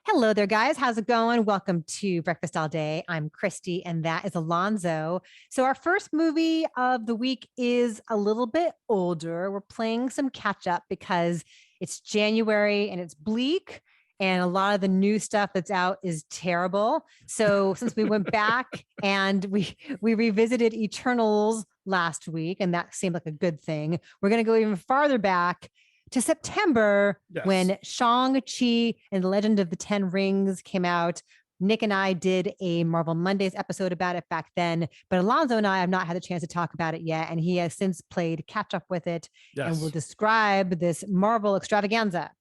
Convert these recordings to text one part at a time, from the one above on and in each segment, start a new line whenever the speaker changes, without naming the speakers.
Hello there, guys. How's it going? Welcome to Breakfast All Day. I'm Christy, and that is Alonso. So, our first movie of the week is a little bit older. We're playing some catch up because it's January and it's bleak, and a lot of the new stuff that's out is terrible. So, since we went back and we revisited Eternals last week, and that seemed like a good thing, we're going to go even farther back to September when Shang-Chi and the Legend of the Ten Rings came out. Nick and I did a Marvel Mondays episode about it back then, but Alonso and I have not had the chance to talk about it yet, and he has since played catch up with it and will describe this Marvel extravaganza.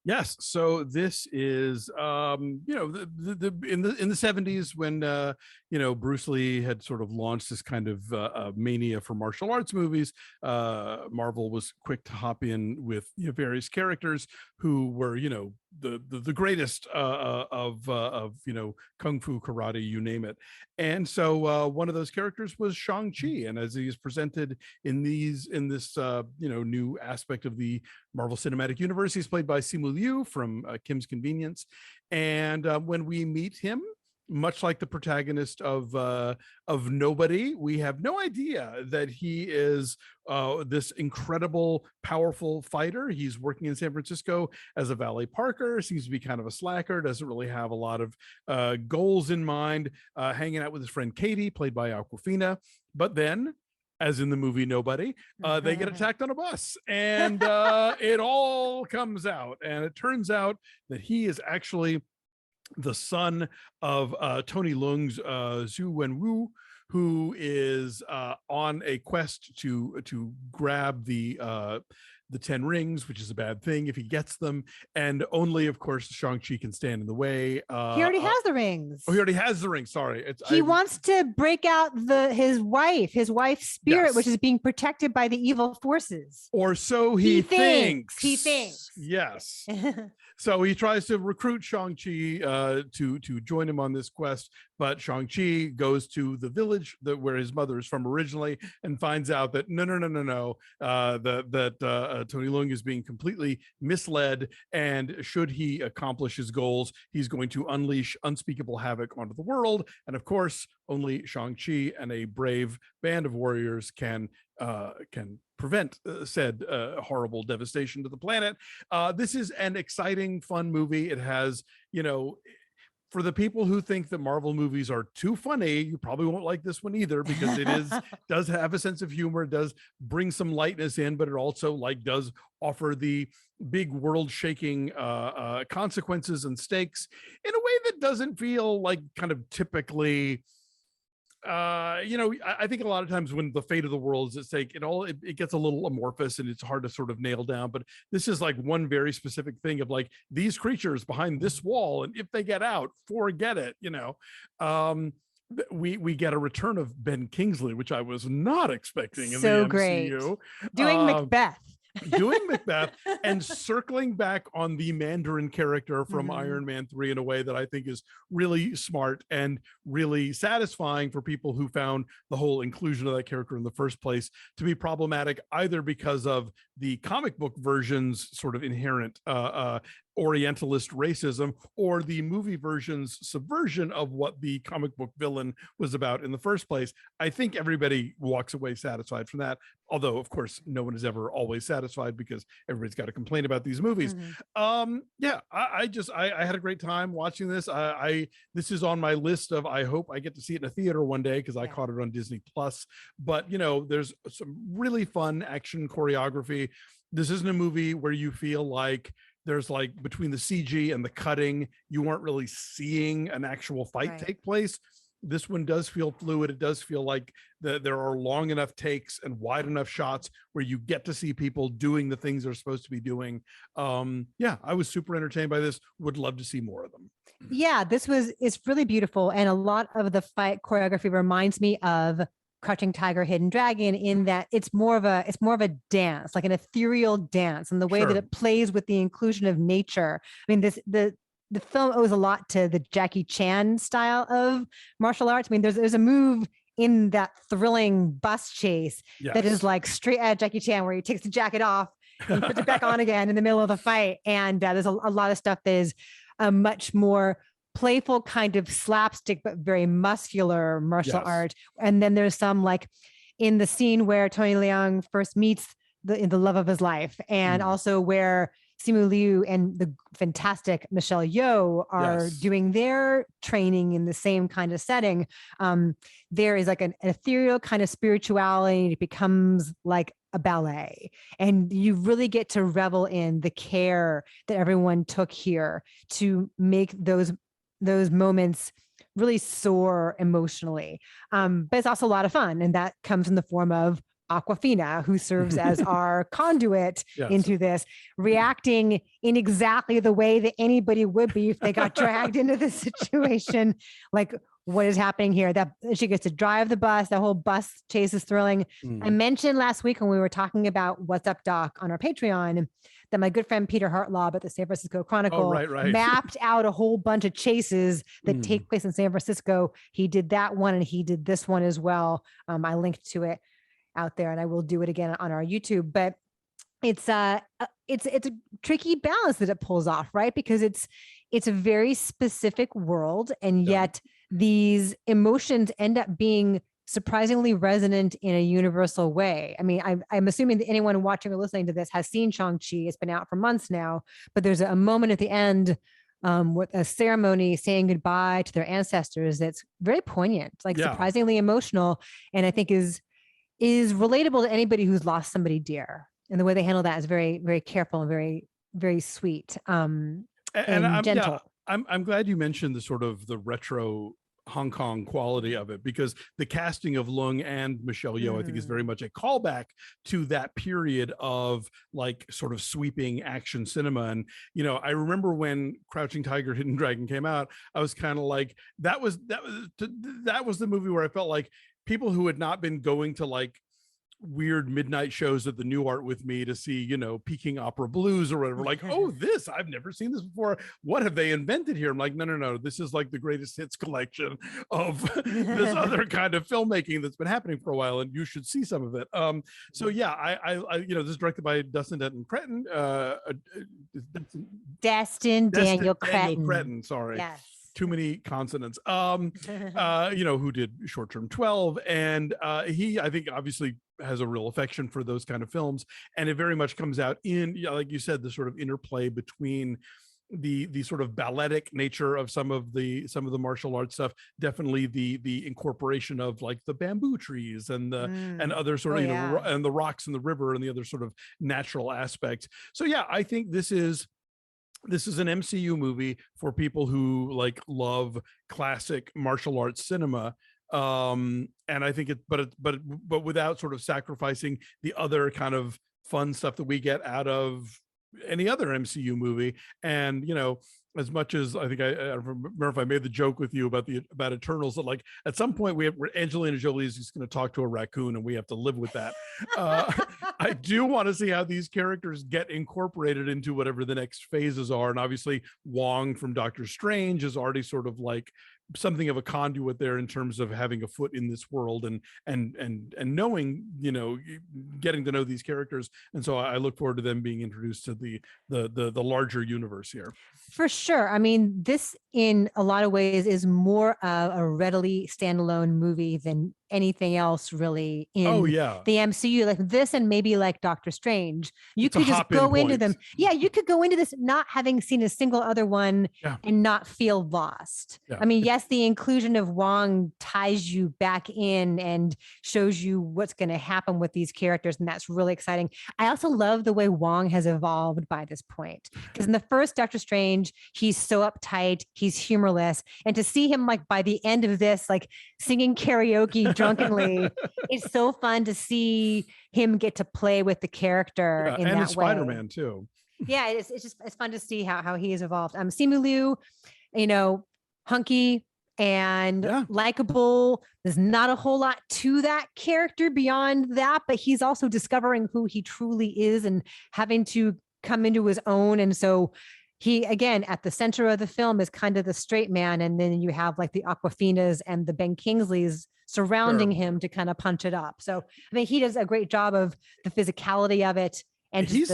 Yes. So this is, the in the 70s when, Bruce Lee had sort of launched this kind of mania for martial arts movies. Marvel was quick to hop in with various characters who were, the greatest of kung fu, karate, you name it. And so one of those characters was Shang-Chi, and as he is presented in this new aspect of the Marvel Cinematic Universe, he's played by Simu Liu from Kim's Convenience. And when we meet him, much like the protagonist of Nobody, we have no idea that he is this incredible, powerful fighter. He's working in San Francisco as a valet parker, seems to be kind of a slacker, doesn't really have a lot of goals in mind, hanging out with his friend Katie, played by Awkwafina. But then, as in the movie Nobody, they get attacked on a bus, and it all comes out. And it turns out that he is actually the son of Tony Leung's Zhu Wenwu, who is on a quest to grab the 10 rings, which is a bad thing if he gets them, and only, of course, Shang-Chi can stand in the way.
He already has the rings.
Oh, he already has the rings. Sorry.
He wants to break out his wife's spirit, which is being protected by the evil forces.
Or so he thinks.
He thinks.
Yes. So he tries to recruit Shang-Chi to join him on this quest, but Shang-Chi goes to the village where his mother is from originally and finds out that no, that Tony Leung is being completely misled, and should he accomplish his goals, he's going to unleash unspeakable havoc onto the world. And of course, only Shang-Chi and a brave band of warriors can prevent said horrible devastation to the planet. This is an exciting, fun movie. It has, for the people who think that Marvel movies are too funny, you probably won't like this one either, because it does have a sense of humor, does bring some lightness in, but it also does offer the big world-shaking consequences and stakes in a way that doesn't feel like kind of typically. I think a lot of times when the fate of the world is at stake, it gets a little amorphous and it's hard to sort of nail down. But this is like one very specific thing of these creatures behind this wall, and if they get out, forget it. We get a return of Ben Kingsley, which I was not expecting in the MCU.
Great. Doing Macbeth.
Doing Macbeth and circling back on the Mandarin character from Iron Man 3 in a way that I think is really smart and really satisfying for people who found the whole inclusion of that character in the first place to be problematic, either because of the comic book version's sort of inherent Orientalist racism, or the movie version's subversion of what the comic book villain was about in the first place. I think everybody walks away satisfied from that, although of course no one is ever always satisfied because everybody's got to complain about these movies. I had a great time watching this. This is on my list of, I hope I get to see it in a theater one day, because I caught it on Disney Plus. But there's some really fun action choreography. This isn't a movie where you feel like there's between the CG and the cutting, you weren't really seeing an actual fight take place. This one does feel fluid. It does feel like there are long enough takes and wide enough shots where you get to see people doing the things they're supposed to be doing. I was super entertained by this. Would love to see more of them.
Yeah, it's really beautiful. And a lot of the fight choreography reminds me of Crouching Tiger, Hidden Dragon, in that it's more of a dance, like an ethereal dance, and the way that it plays with the inclusion of nature. I mean, the film owes a lot to the Jackie Chan style of martial arts. I mean, there's a move in that thrilling bus chase that is straight at Jackie Chan, where he takes the jacket off and puts it back on again in the middle of the fight. And there's a lot of stuff that is a much more playful kind of slapstick, but very muscular martial art. And then there's some like in the scene where Tony Leung first meets the love of his life, and also where Simu Liu and the fantastic Michelle Yeoh are doing their training in the same kind of setting. There is like an ethereal kind of spirituality. It becomes like a ballet, and you really get to revel in the care that everyone took here to make those moments really soar emotionally. But it's also a lot of fun, and that comes in the form of Awkwafina, who serves as our conduit into this, reacting in exactly the way that anybody would be if they got dragged into this situation. Like, what is happening here? That she gets to drive the bus. The whole bus chase is thrilling. I mentioned last week when we were talking about What's Up, Doc on our Patreon that my good friend Peter Hartlaub at the San Francisco Chronicle mapped out a whole bunch of chases that take place in San Francisco. He did that one, and he did this one as well. I linked to it out there, and I will do it again on our YouTube. But it's a tricky balance that it pulls off, right? Because it's a very specific world, and yet these emotions end up being surprisingly resonant in a universal way. I mean, I'm assuming that anyone watching or listening to this has seen Shang-Chi. It's been out for months now, but there's a moment at the end with a ceremony saying goodbye to their ancestors that's very poignant, like surprisingly emotional, and I think is relatable to anybody who's lost somebody dear. And the way they handle that is very, very careful and very, very sweet and gentle.
I'm glad you mentioned the sort of the retro Hong Kong quality of it, because the casting of Leung and Michelle Yeoh, I think, is very much a callback to that period of like sort of sweeping action cinema. And, you know, I remember when Crouching Tiger, Hidden Dragon came out, I was kind of like, that was the movie where I felt like people who had not been going to like weird midnight shows at the New Art with me to see, you know, Peking Opera Blues or whatever, like, oh, this, I've never seen this before. What have they invented here? I'm like, no. This is like the greatest hits collection of this other kind of filmmaking that's been happening for a while, and you should see some of it. So yeah, I you know, this is directed by Destin Cretton.
Destin Daniel Cretton.
Sorry.
Yes.
Too many consonants. You know, who did Short Term 12, and he, I think, obviously has a real affection for those kind of films, and it very much comes out in, you know, like you said, the sort of interplay between the sort of balletic nature of some of the martial arts stuff, definitely the incorporation of like the bamboo trees and the and other sort of know, and the rocks in the river and the other sort of natural aspects. So yeah, I think this is an MCU movie for people who like love classic martial arts cinema. And I think but without sort of sacrificing the other kind of fun stuff that we get out of any other MCU movie. And, you know, as much as I think I remember if I made the joke with you about Eternals, that like at some point Angelina Jolie is just going to talk to a raccoon and we have to live with that. I do want to see how these characters get incorporated into whatever the next phases are. And obviously Wong from Doctor Strange is already sort of like something of a conduit there in terms of having a foot in this world and knowing, you know, getting to know these characters. And so I look forward to them being introduced to the larger universe here.
For sure. I mean, this in a lot of ways is more of a readily standalone movie than anything else really in the MCU. Like this and maybe like Doctor Strange, you could just go into them. Yeah, you could go into this not having seen a single other one and not feel lost. I mean, yes, the inclusion of Wong ties you back in and shows you what's going to happen with these characters, and that's really exciting. I also love the way Wong has evolved by this point, because in the first Doctor Strange, he's so uptight, he's humorless, and to see him like by the end of this, like singing karaoke drunkenly, it's so fun to see him get to play with the character in that way. And
Spider-Man too.
Yeah, it's fun to see how he has evolved. Simu Liu, you know, hunky and likable. There's not a whole lot to that character beyond that, but he's also discovering who he truly is and having to come into his own. And so he, again, at the center of the film is kind of the straight man. And then you have like the Awkwafinas and the Ben Kingsleys surrounding him to kind of punch it up. So, I mean, he does a great job of the physicality of it. And
he's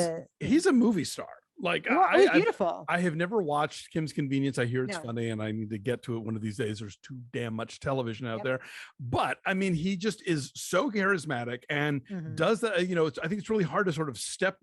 a movie star. Like
It was beautiful.
I have never watched Kim's Convenience. I hear it's
No.
funny, and I need to get to it one of these days. There's too damn much television out
Yep.
there. But I mean, he just is so charismatic and
Mhm.
does that. You know, I think it's really hard to sort of step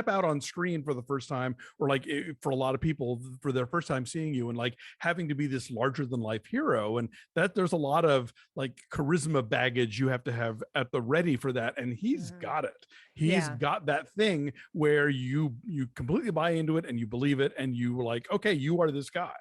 out on screen for the first time, or like for a lot of people for their first time seeing you, and like having to be this larger than life hero, and that there's a lot of like charisma baggage you have to have at the ready for that, and he's
Mhm.
got it. He's
Yeah.
got that thing where you completely buy into it and you believe it, and you were like, okay, you are this guy.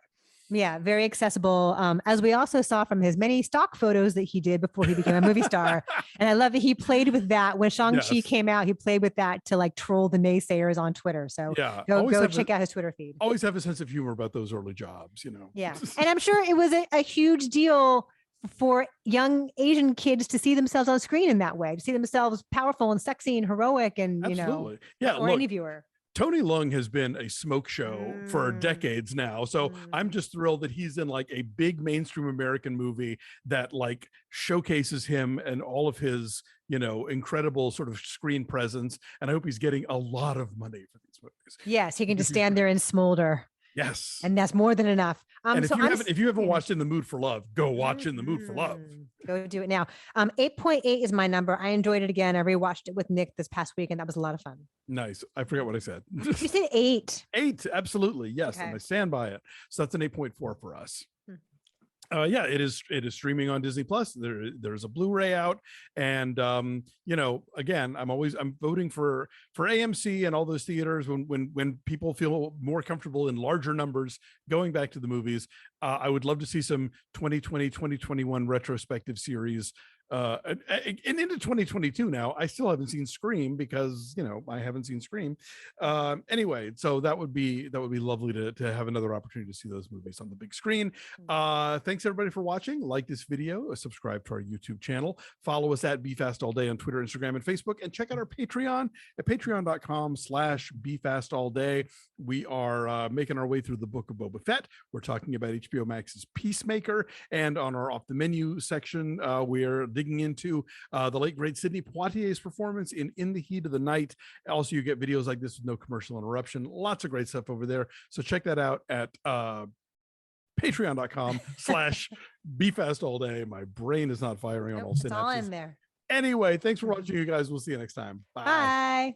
Yeah, very accessible. As we also saw from his many stock photos that he did before he became a movie star. And I love that he played with that when Shang-Chi
Yes.
came out. He played with that to like troll the naysayers on Twitter. So
Yeah,
go check out his Twitter feed.
always have a sense of humor about those early jobs, you know.
Yeah. And I'm sure it was a huge deal for young Asian kids to see themselves on screen in that way, to see themselves powerful and sexy and heroic and,
Absolutely. Yeah,
or
look,
any viewer.
Tony Leung has been a smoke show for decades now. So I'm just thrilled that he's in like a big mainstream American movie that like showcases him and all of his, you know, incredible sort of screen presence. And I hope he's getting a lot of money for these movies.
Yes, he can just stand there and smolder.
Yes.
And that's more than enough.
And if you haven't watched In the Mood for Love, go watch In the Mood for Love.
Go do it now. 8.8 is my number. I enjoyed it again. I rewatched it with Nick this past week, and that was a lot of fun.
Nice. I forget what I said.
You said 8.
8, absolutely. Yes.
Okay.
And I stand by it. So that's an 8.4 for us. Yeah, it is streaming on Disney Plus. There's a Blu-ray out, and you know, again, I'm voting for AMC and all those theaters when people feel more comfortable in larger numbers going back to the movies. I would love to see some 2020 2021 retrospective series and into 2022 now. I still haven't seen Scream because, you know, I haven't seen Scream. Anyway, so that would be lovely to have another opportunity to see those movies on the big screen. Thanks everybody for watching. Like this video, subscribe to our YouTube channel, follow us at BeFastAllDay on Twitter, Instagram, and Facebook, and check out our Patreon at patreon.com/BeFastAllDay. We are making our way through the Book of Boba Fett. We're talking about HBO Max's Peacemaker, and on our Off the Menu section, we're digging into the late great Sidney Poitier's performance in The Heat of the Night. Also, you get videos like this with no commercial interruption. Lots of great stuff over there. So check that out at patreon.com/BeFastAllDay. My brain is not firing on all synapses.
It's all in there.
Anyway, thanks for watching, you guys. We'll see you next time. Bye.
Bye.